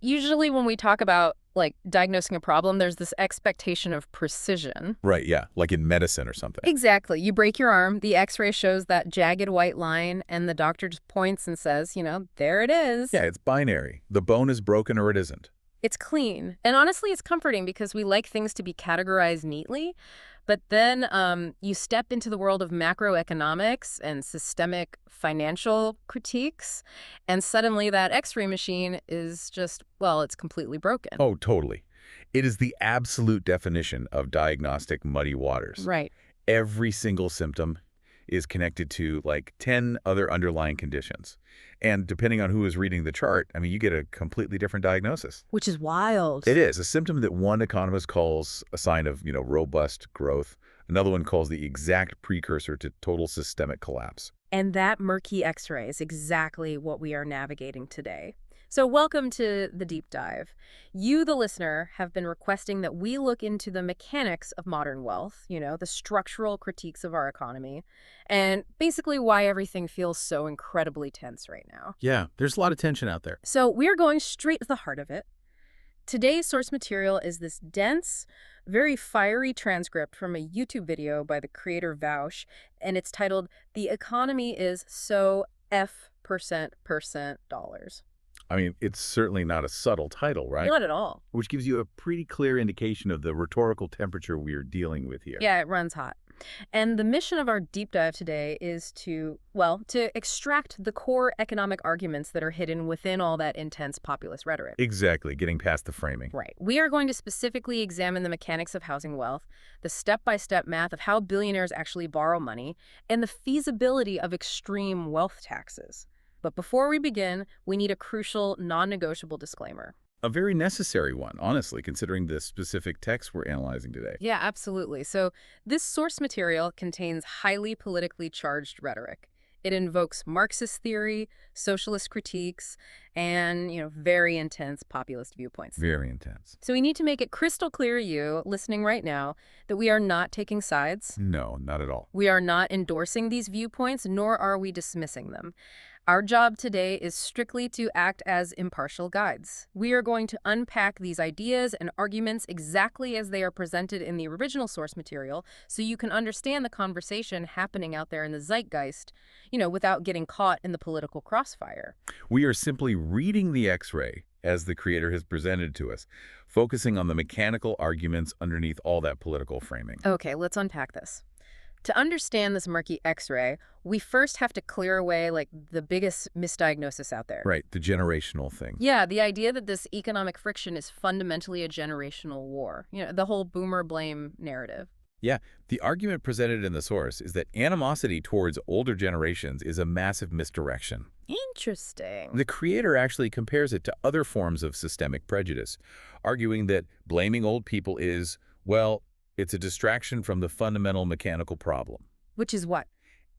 Usually when we talk about, like, diagnosing a problem, there's this expectation of precision. Right, yeah, like in medicine or something. Exactly. You break your arm, the x-ray shows that jagged white line, and the doctor just points and says, there it is. Yeah, it's binary. The bone is broken or it isn't. It's clean. And honestly, it's comforting because we like things to be categorized neatly. But then you step into the world of macroeconomics and systemic financial critiques, and suddenly that x-ray machine is just, well, it's completely broken. Oh, totally. It is the absolute definition of diagnostic muddy waters. Right. Every single symptom is connected to like 10 other underlying conditions. And depending on who is reading the chart, I mean, you get a completely different diagnosis. Which is wild. It is. A symptom that one economist calls a sign of, robust growth. Another one calls the exact precursor to total systemic collapse. And that murky x-ray is exactly what we are navigating today. So welcome to the deep dive. You, the listener, have been requesting that we look into the mechanics of modern wealth, the structural critiques of our economy, and basically why everything feels so incredibly tense right now. Yeah, there's a lot of tension out there. So we are going straight to the heart of it. Today's source material is this dense, very fiery transcript from a YouTube video by the creator Vaush, and it's titled, "The Economy is So F% dollars." I mean, it's certainly not a subtle title, right? Not at all. Which gives you a pretty clear indication of the rhetorical temperature we're dealing with here. Yeah, it runs hot. And the mission of our deep dive today is to extract the core economic arguments that are hidden within all that intense populist rhetoric. Exactly, getting past the framing. Right. We are going to specifically examine the mechanics of housing wealth, the step-by-step math of how billionaires actually borrow money, and the feasibility of extreme wealth taxes. But before we begin, we need a crucial, non-negotiable disclaimer. A very necessary one, honestly, considering the specific text we're analyzing today. Yeah, absolutely. So this source material contains highly politically charged rhetoric. It invokes Marxist theory, socialist critiques, and, very intense populist viewpoints. Very intense. So we need to make it crystal clear to you, listening right now, that we are not taking sides. No, not at all. We are not endorsing these viewpoints, nor are we dismissing them. Our job today is strictly to act as impartial guides. We are going to unpack these ideas and arguments exactly as they are presented in the original source material so you can understand the conversation happening out there in the zeitgeist, without getting caught in the political crossfire. We are simply reading the X-ray as the creator has presented to us, focusing on the mechanical arguments underneath all that political framing. Okay, let's unpack this. To understand this murky X-ray, we first have to clear away, the biggest misdiagnosis out there. Right, the generational thing. Yeah, the idea that this economic friction is fundamentally a generational war. The whole boomer blame narrative. Yeah, the argument presented in the source is that animosity towards older generations is a massive misdirection. Interesting. The creator actually compares it to other forms of systemic prejudice, arguing that blaming old people is, well, it's a distraction from the fundamental mechanical problem. Which is what?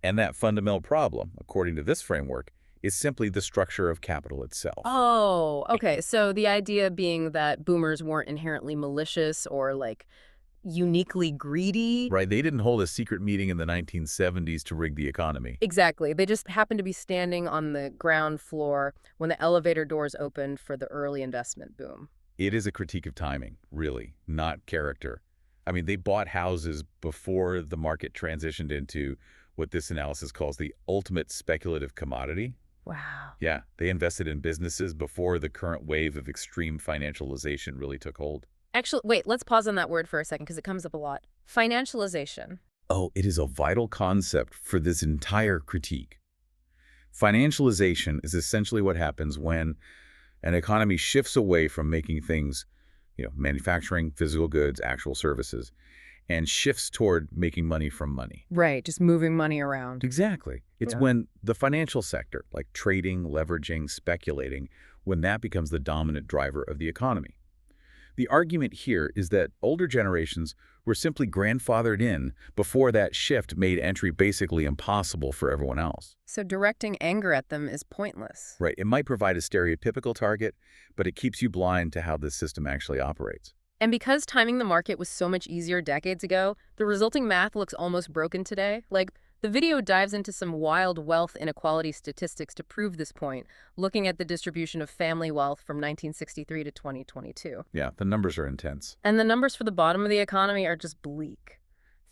And that fundamental problem, according to this framework, is simply the structure of capital itself. Oh, okay. So the idea being that boomers weren't inherently malicious or, uniquely greedy. Right, they didn't hold a secret meeting in the 1970s to rig the economy. Exactly. They just happened to be standing on the ground floor when the elevator doors opened for the early investment boom. It is a critique of timing, really, not character. I mean, they bought houses before the market transitioned into what this analysis calls the ultimate speculative commodity. Wow. Yeah, they invested in businesses before the current wave of extreme financialization really took hold. Actually, wait, let's pause on that word for a second because it comes up a lot. Financialization. Oh, it is a vital concept for this entire critique. Financialization is essentially what happens when an economy shifts away from making things, manufacturing, physical goods, actual services, and shifts toward making money from money. Right, just moving money around. Exactly. It's when the financial sector, like trading, leveraging, speculating, when that becomes the dominant driver of the economy. The argument here is that older generations were simply grandfathered in before that shift made entry basically impossible for everyone else. So directing anger at them is pointless. Right. It might provide a stereotypical target, but it keeps you blind to how this system actually operates. And because timing the market was so much easier decades ago, the resulting math looks almost broken today. The video dives into some wild wealth inequality statistics to prove this point, looking at the distribution of family wealth from 1963 to 2022. Yeah, the numbers are intense. And the numbers for the bottom of the economy are just bleak.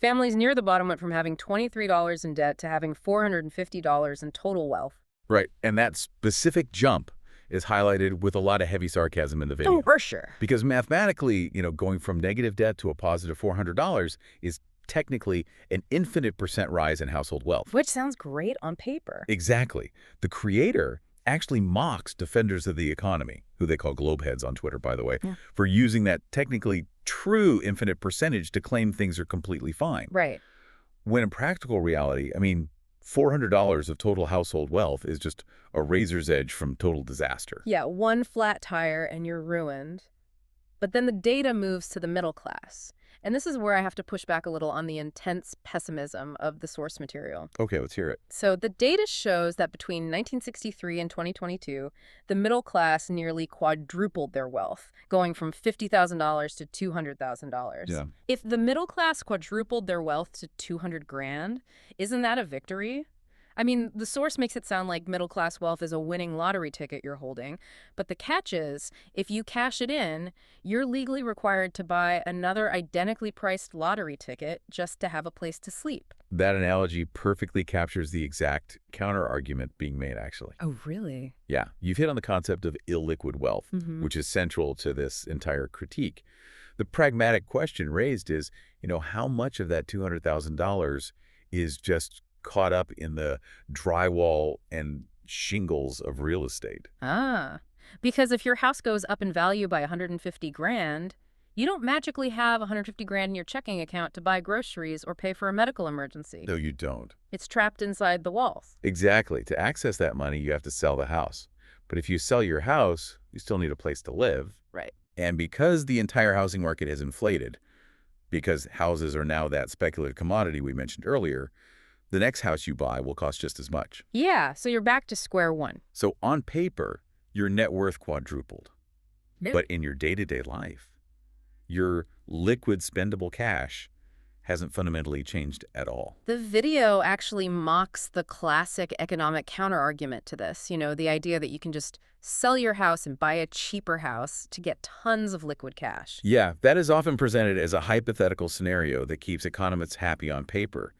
Families near the bottom went from having $23 in debt to having $450 in total wealth. Right, and that specific jump is highlighted with a lot of heavy sarcasm in the video. Oh, for sure. Because mathematically, going from negative debt to a positive $400 is technically an infinite percent rise in household wealth. Which sounds great on paper. Exactly. The creator actually mocks defenders of the economy, who they call globeheads on Twitter, by the way, for using that technically true infinite percentage to claim things are completely fine. Right. When in practical reality, $400 of total household wealth is just a razor's edge from total disaster. Yeah, one flat tire and you're ruined. But then the data moves to the middle class. And this is where I have to push back a little on the intense pessimism of the source material. Okay, let's hear it. So the data shows that between 1963 and 2022, the middle class nearly quadrupled their wealth, going from $50,000 to $200,000. Yeah. If the middle class quadrupled their wealth to $200,000, isn't that a victory? The source makes it sound like middle-class wealth is a winning lottery ticket you're holding, but the catch is, if you cash it in, you're legally required to buy another identically priced lottery ticket just to have a place to sleep. That analogy perfectly captures the exact counter-argument being made, actually. Oh, really? Yeah, you've hit on the concept of illiquid wealth, Mm-hmm. which is central to this entire critique. The pragmatic question raised is, how much of that $200,000 is just caught up in the drywall and shingles of real estate? Because if your house goes up in value by $150,000, you don't magically have $150,000 in your checking account to buy groceries or pay for a medical emergency. No, you don't. It's trapped inside the walls. Exactly. To access that money, you have to sell the house. But if you sell your house, you still need a place to live. Right. And because the entire housing market has inflated, because houses are now that speculative commodity we mentioned earlier, the next house you buy will cost just as much. Yeah, so you're back to square one. So on paper, your net worth quadrupled. Yeah. But in your day-to-day life, your liquid spendable cash hasn't fundamentally changed at all. The video actually mocks the classic economic counterargument to this. The idea that you can just sell your house and buy a cheaper house to get tons of liquid cash. Yeah, that is often presented as a hypothetical scenario that keeps economists happy on paper.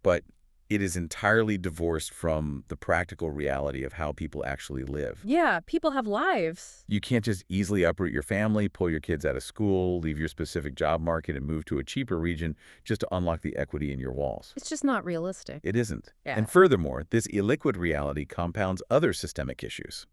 But it is entirely divorced from the practical reality of how people actually live. Yeah, people have lives. You can't just easily uproot your family, pull your kids out of school, leave your specific job market, and move to a cheaper region just to unlock the equity in your walls. It's just not realistic. It isn't. Yeah. And furthermore, this illiquid reality compounds other systemic issues.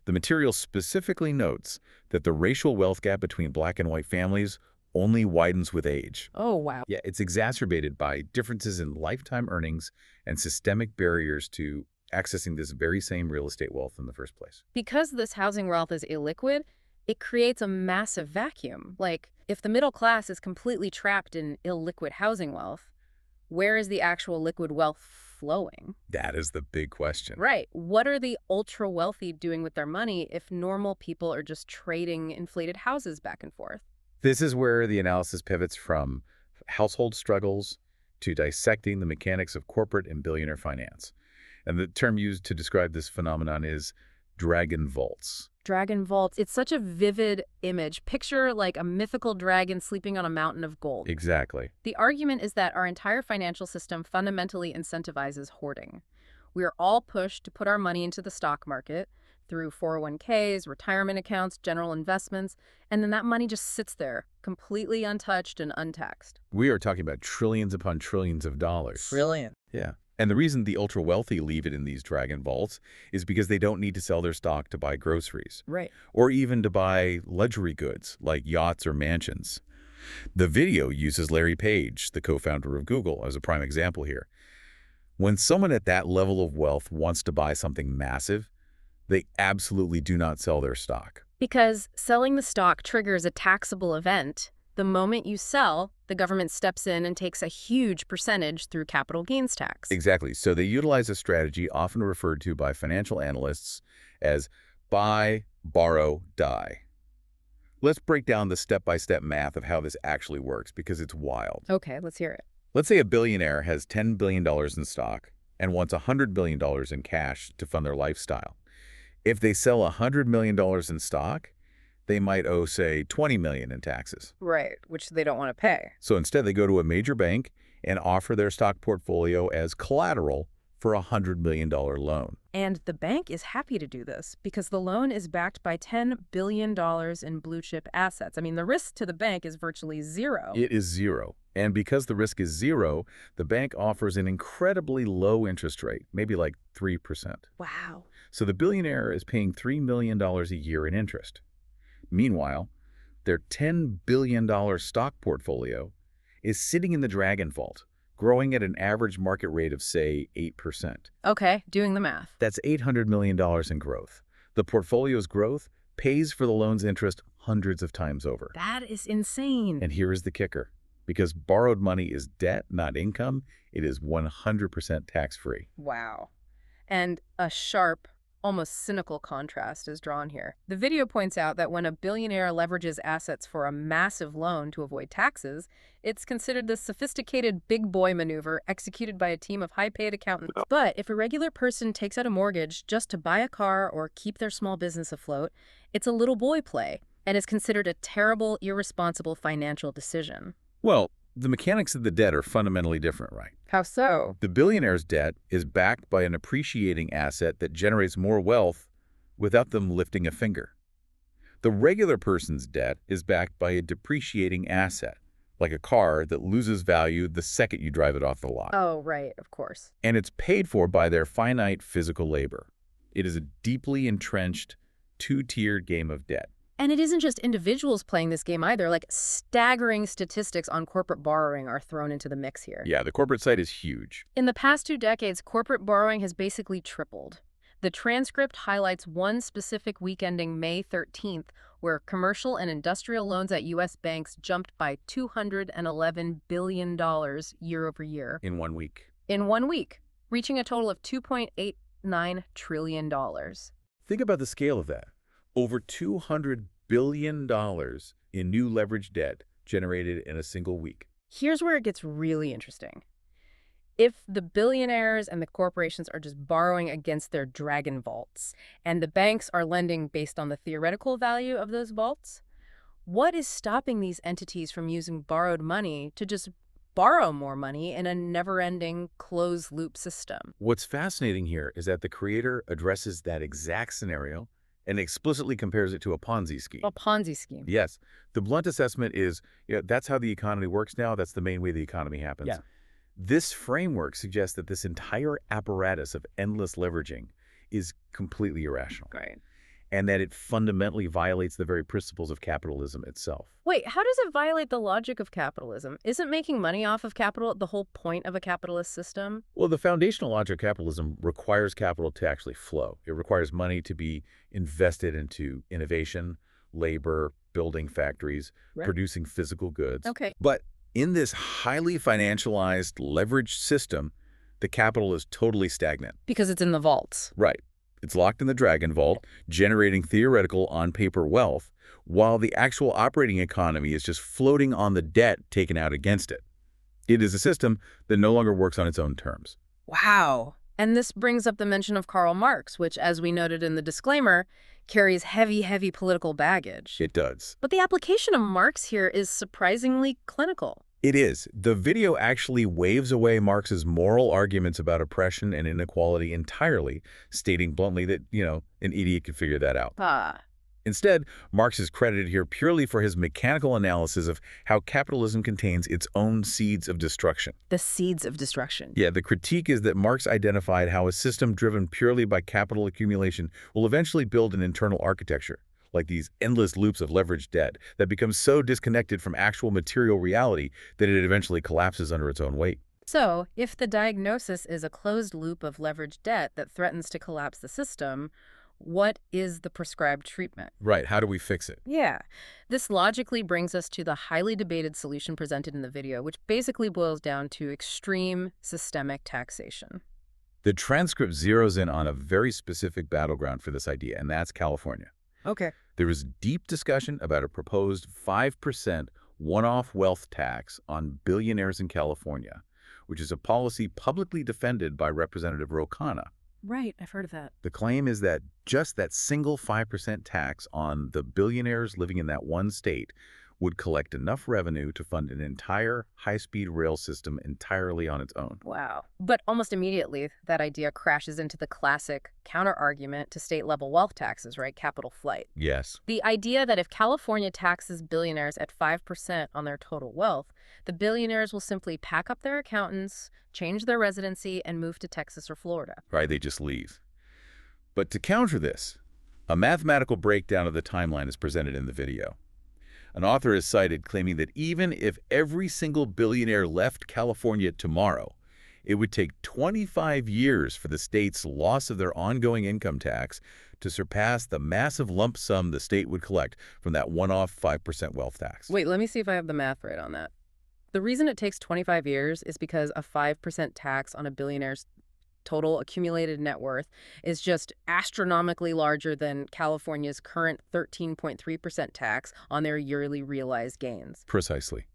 The material specifically notes that the racial wealth gap between black and white families only widens with age. Oh, wow. Yeah, it's exacerbated by differences in lifetime earnings and systemic barriers to accessing this very same real estate wealth in the first place. Because this housing wealth is illiquid, it creates a massive vacuum. Like, if the middle class is completely trapped in illiquid housing wealth, where is the actual liquid wealth flowing? That is the big question. Right. What are the ultra-wealthy doing with their money if normal people are just trading inflated houses back and forth? This is where the analysis pivots from household struggles to dissecting the mechanics of corporate and billionaire finance. And the term used to describe this phenomenon is dragon vaults. Dragon vaults. It's such a vivid image. Picture like a mythical dragon sleeping on a mountain of gold. Exactly. The argument is that our entire financial system fundamentally incentivizes hoarding. We are all pushed to put our money into the stock market through 401ks, retirement accounts, general investments, and then that money just sits there, completely untouched and untaxed. We are talking about trillions upon trillions of dollars. Trillion. Yeah. And the reason the ultra-wealthy leave it in these dragon vaults is because they don't need to sell their stock to buy groceries. Right. Or even to buy luxury goods like yachts or mansions. The video uses Larry Page, the co-founder of Google, as a prime example here. When someone at that level of wealth wants to buy something massive, they absolutely do not sell their stock. Because selling the stock triggers a taxable event. The moment you sell, the government steps in and takes a huge percentage through capital gains tax. Exactly. So they utilize a strategy often referred to by financial analysts as buy, borrow, die. Let's break down the step-by-step math of how this actually works because it's wild. Okay, let's hear it. Let's say a billionaire has $10 billion in stock and wants $100 billion in cash to fund their lifestyle. If they sell $100 million in stock, they might owe, say, $20 million in taxes. Right, which they don't want to pay. So instead, they go to a major bank and offer their stock portfolio as collateral for a $100 million loan. And the bank is happy to do this because the loan is backed by $10 billion in blue chip assets. I mean, the risk to the bank is virtually zero. It is zero. And because the risk is zero, the bank offers an incredibly low interest rate, maybe like 3%. Wow. So the billionaire is paying $3 million a year in interest. Meanwhile, their $10 billion stock portfolio is sitting in the Dragon Vault, growing at an average market rate of, say, 8%. Okay, doing the math. That's $800 million in growth. The portfolio's growth pays for the loan's interest hundreds of times over. That is insane. And here is the kicker. Because borrowed money is debt, not income, it is 100% tax-free. Wow. And a sharp, almost cynical contrast is drawn here. The video points out that when a billionaire leverages assets for a massive loan to avoid taxes, it's considered this sophisticated big boy maneuver executed by a team of high-paid accountants. But if a regular person takes out a mortgage just to buy a car or keep their small business afloat, it's a little boy play and is considered a terrible, irresponsible financial decision. Well, the mechanics of the debt are fundamentally different, right? How so? The billionaire's debt is backed by an appreciating asset that generates more wealth without them lifting a finger. The regular person's debt is backed by a depreciating asset, like a car that loses value the second you drive it off the lot. Oh, right, of course. And it's paid for by their finite physical labor. It is a deeply entrenched, two-tiered game of debt. And it isn't just individuals playing this game either. Like, staggering statistics on corporate borrowing are thrown into the mix here. Yeah, the corporate side is huge. In the past 2 decades, corporate borrowing has basically tripled. The transcript highlights one specific week ending May 13th, where commercial and industrial loans at U.S. banks jumped by $211 billion year over year. In 1 week. In 1 week, reaching a total of $2.89 trillion. Think about the scale of that. Over $200 billion in new leveraged debt generated in a single week. Here's where it gets really interesting. If the billionaires and the corporations are just borrowing against their dragon vaults, and the banks are lending based on the theoretical value of those vaults, what is stopping these entities from using borrowed money to just borrow more money in a never-ending closed-loop system? What's fascinating here is that the creator addresses that exact scenario and explicitly compares it to a Ponzi scheme. A Ponzi scheme. Yes. The blunt assessment is, that's how the economy works now. That's the main way the economy happens. Yeah. This framework suggests that this entire apparatus of endless leveraging is completely irrational. Right. And that it fundamentally violates the very principles of capitalism itself. Wait, how does it violate the logic of capitalism? Isn't making money off of capital the whole point of a capitalist system? Well, the foundational logic of capitalism requires capital to actually flow. It requires money to be invested into innovation, labor, building factories, Right. producing physical goods. Okay. But in this highly financialized, leveraged system, the capital is totally stagnant. Because it's in the vaults. Right. It's locked in the Dragon Vault, generating theoretical on-paper wealth, while the actual operating economy is just floating on the debt taken out against it. It is a system that no longer works on its own terms. Wow. And this brings up the mention of Karl Marx, which, as we noted in the disclaimer, carries heavy, heavy political baggage. It does. But the application of Marx here is surprisingly clinical. It is. The video actually waves away Marx's moral arguments about oppression and inequality entirely, stating bluntly that, an idiot could figure that out. Instead, Marx is credited here purely for his mechanical analysis of how capitalism contains its own seeds of destruction. The seeds of destruction. Yeah, the critique is that Marx identified how a system driven purely by capital accumulation will eventually build an internal architecture, like these endless loops of leveraged debt, that becomes so disconnected from actual material reality that it eventually collapses under its own weight. So, if the diagnosis is a closed loop of leveraged debt that threatens to collapse the system, what is the prescribed treatment? Right, how do we fix it? Yeah. This logically brings us to the highly debated solution presented in the video, which basically boils down to extreme systemic taxation. The transcript zeroes in on a very specific battleground for this idea, and that's California. Okay. There is deep discussion about a proposed 5% one-off wealth tax on billionaires in California, which is a policy publicly defended by Representative Ro Khanna. Right, I've heard of that. The claim is that just that single 5% tax on the billionaires living in that one state would collect enough revenue to fund an entire high-speed rail system entirely on its own. Wow. But almost immediately, that idea crashes into the classic counter-argument to state-level wealth taxes, right? Capital flight. Yes. The idea that if California taxes billionaires at 5% on their total wealth, the billionaires will simply pack up their accountants, change their residency, and move to Texas or Florida. Right, they just leave. But to counter this, a mathematical breakdown of the timeline is presented in the video. An author is cited claiming that even if every single billionaire left California tomorrow, it would take 25 years for the state's loss of their ongoing income tax to surpass the massive lump sum the state would collect from that one-off 5% wealth tax. Wait, let me see if I have the math right on that. The reason it takes 25 years is because a 5% tax on a billionaire's total accumulated net worth is just astronomically larger than California's current 13.3% tax on their yearly realized gains. Precisely.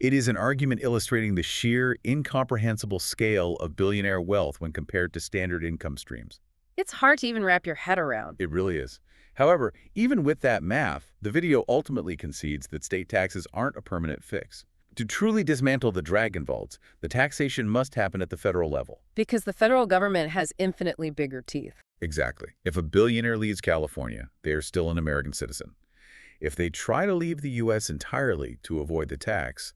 It is an argument illustrating the sheer, incomprehensible scale of billionaire wealth when compared to standard income streams. It's hard to even wrap your head around. It really is. However, even with that math, the video ultimately concedes that state taxes aren't a permanent fix. To truly dismantle the dragon vaults, the taxation must happen at the federal level. Because the federal government has infinitely bigger teeth. Exactly. If a billionaire leaves California, they are still an American citizen. If they try to leave the U.S. entirely to avoid the tax,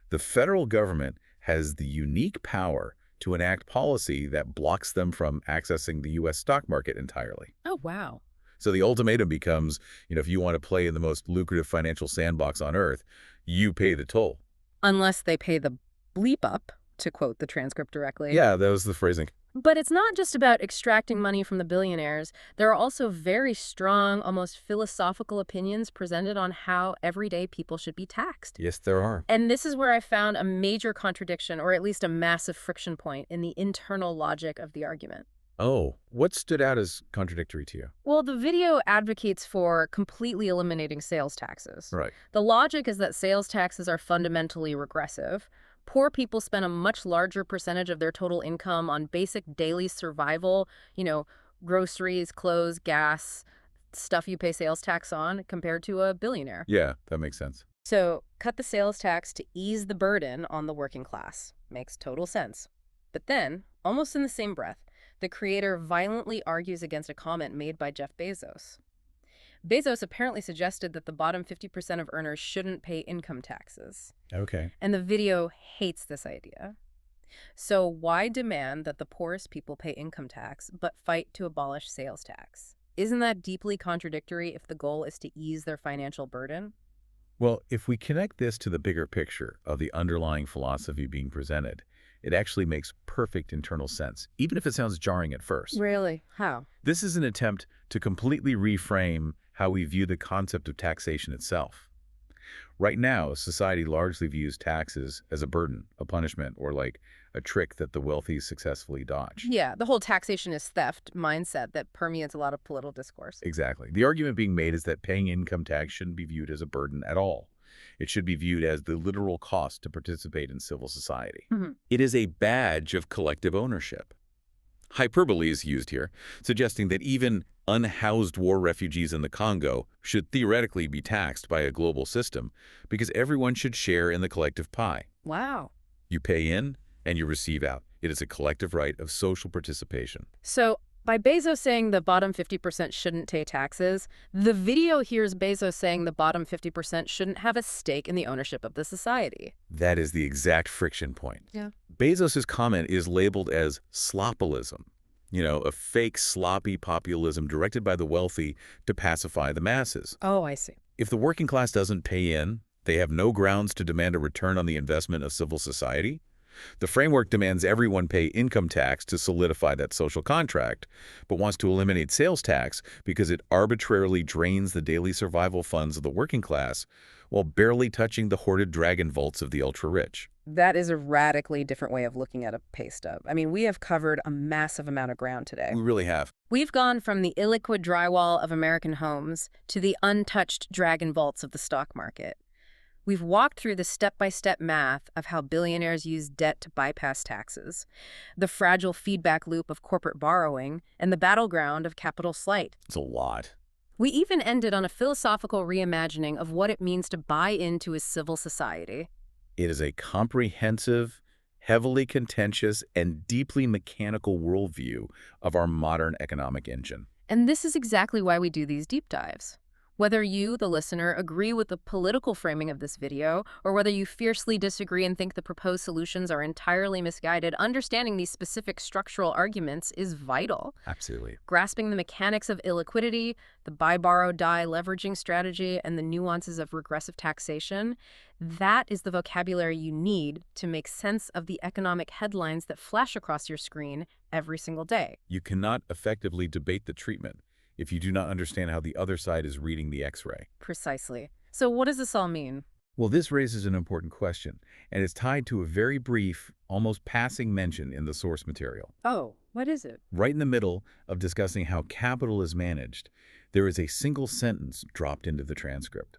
the federal government has the unique power to enact policy that blocks them from accessing the U.S. stock market entirely. Oh, wow. So the ultimatum becomes, if you want to play in the most lucrative financial sandbox on earth, you pay the toll. Unless they pay the bleep up, to quote the transcript directly. Yeah, that was the phrasing. But it's not just about extracting money from the billionaires. There are also very strong, almost philosophical opinions presented on how everyday people should be taxed. Yes, there are. And this is where I found a major contradiction, or at least a massive friction point in the internal logic of the argument. Oh, what stood out as contradictory to you? Well, the video advocates for completely eliminating sales taxes. Right. The logic is that sales taxes are fundamentally regressive. Poor people spend a much larger percentage of their total income on basic daily survival, groceries, clothes, gas, stuff you pay sales tax on, compared to a billionaire. Yeah, that makes sense. So cut the sales tax to ease the burden on the working class. Makes total sense. But then, almost in the same breath, the creator violently argues against a comment made by Jeff Bezos. Bezos apparently suggested that the bottom 50% of earners shouldn't pay income taxes. Okay. And the video hates this idea. So why demand that the poorest people pay income tax, but fight to abolish sales tax? Isn't that deeply contradictory if the goal is to ease their financial burden? Well, if we connect this to the bigger picture of the underlying philosophy being presented, it actually makes perfect internal sense, even if it sounds jarring at first. Really? How? This is an attempt to completely reframe how we view the concept of taxation itself. Right now, society largely views taxes as a burden, a punishment, or like a trick that the wealthy successfully dodge. Yeah, the whole taxation is theft mindset that permeates a lot of political discourse. Exactly. The argument being made is that paying income tax shouldn't be viewed as a burden at all. It should be viewed as the literal cost to participate in civil society. Mm-hmm. It is a badge of collective ownership. Hyperbole is used here, suggesting that even unhoused war refugees in the Congo should theoretically be taxed by a global system because everyone should share in the collective pie. Wow. You pay in and you receive out. It is a collective right of social participation. So by Bezos saying the bottom 50% shouldn't pay taxes, the video hears Bezos saying the bottom 50% shouldn't have a stake in the ownership of the society. That is the exact friction point. Yeah. Bezos's comment is labeled as sloppilism, a fake sloppy populism directed by the wealthy to pacify the masses. Oh, I see. If the working class doesn't pay in, they have no grounds to demand a return on the investment of civil society. The framework demands everyone pay income tax to solidify that social contract, but wants to eliminate sales tax because it arbitrarily drains the daily survival funds of the working class while barely touching the hoarded dragon vaults of the ultra-rich. That is a radically different way of looking at a pay stub. I mean, we have covered a massive amount of ground today. We really have. We've gone from the illiquid drywall of American homes to the untouched dragon vaults of the stock market. We've walked through the step-by-step math of how billionaires use debt to bypass taxes, the fragile feedback loop of corporate borrowing, and the battleground of capital flight. It's a lot. We even ended on a philosophical reimagining of what it means to buy into a civil society. It is a comprehensive, heavily contentious, and deeply mechanical worldview of our modern economic engine. And this is exactly why we do these deep dives. Whether you, the listener, agree with the political framing of this video, or whether you fiercely disagree and think the proposed solutions are entirely misguided, understanding these specific structural arguments is vital. Absolutely. Grasping the mechanics of illiquidity, the buy, borrow, die leveraging strategy, and the nuances of regressive taxation, that is the vocabulary you need to make sense of the economic headlines that flash across your screen every single day. You cannot effectively debate the treatment if you do not understand how the other side is reading the X-ray. Precisely. So what does this all mean? Well, this raises an important question, and is tied to a very brief, almost passing mention in the source material. Oh, what is it? Right in the middle of discussing how capital is managed, there is a single sentence dropped into the transcript.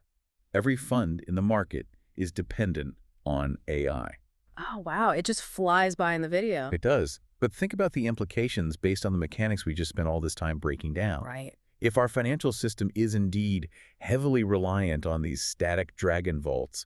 Every fund in the market is dependent on AI. Oh, wow. It just flies by in the video. It does. But think about the implications based on the mechanics we just spent all this time breaking down. Right. If our financial system is indeed heavily reliant on these static dragon vaults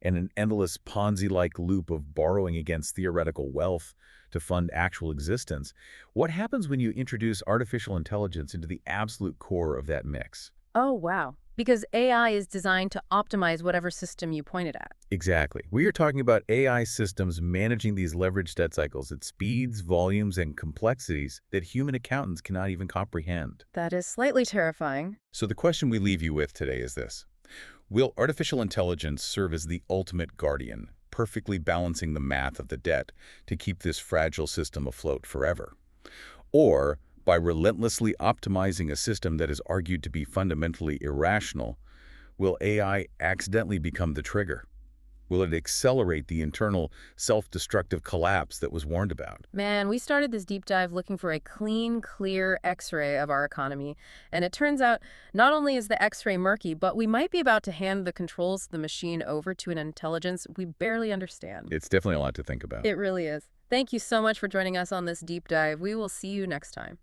and an endless Ponzi-like loop of borrowing against theoretical wealth to fund actual existence, what happens when you introduce artificial intelligence into the absolute core of that mix? Oh, wow. Because AI is designed to optimize whatever system you point it at. Exactly. We are talking about AI systems managing these leveraged debt cycles at speeds, volumes, and complexities that human accountants cannot even comprehend. That is slightly terrifying. So the question we leave you with today is this. Will artificial intelligence serve as the ultimate guardian, perfectly balancing the math of the debt to keep this fragile system afloat forever? Or, by relentlessly optimizing a system that is argued to be fundamentally irrational, will AI accidentally become the trigger? Will it accelerate the internal self-destructive collapse that was warned about? Man, we started this deep dive looking for a clean, clear X-ray of our economy. And it turns out not only is the X-ray murky, but we might be about to hand the controls of the machine over to an intelligence we barely understand. It's definitely a lot to think about. It really is. Thank you so much for joining us on this deep dive. We will see you next time.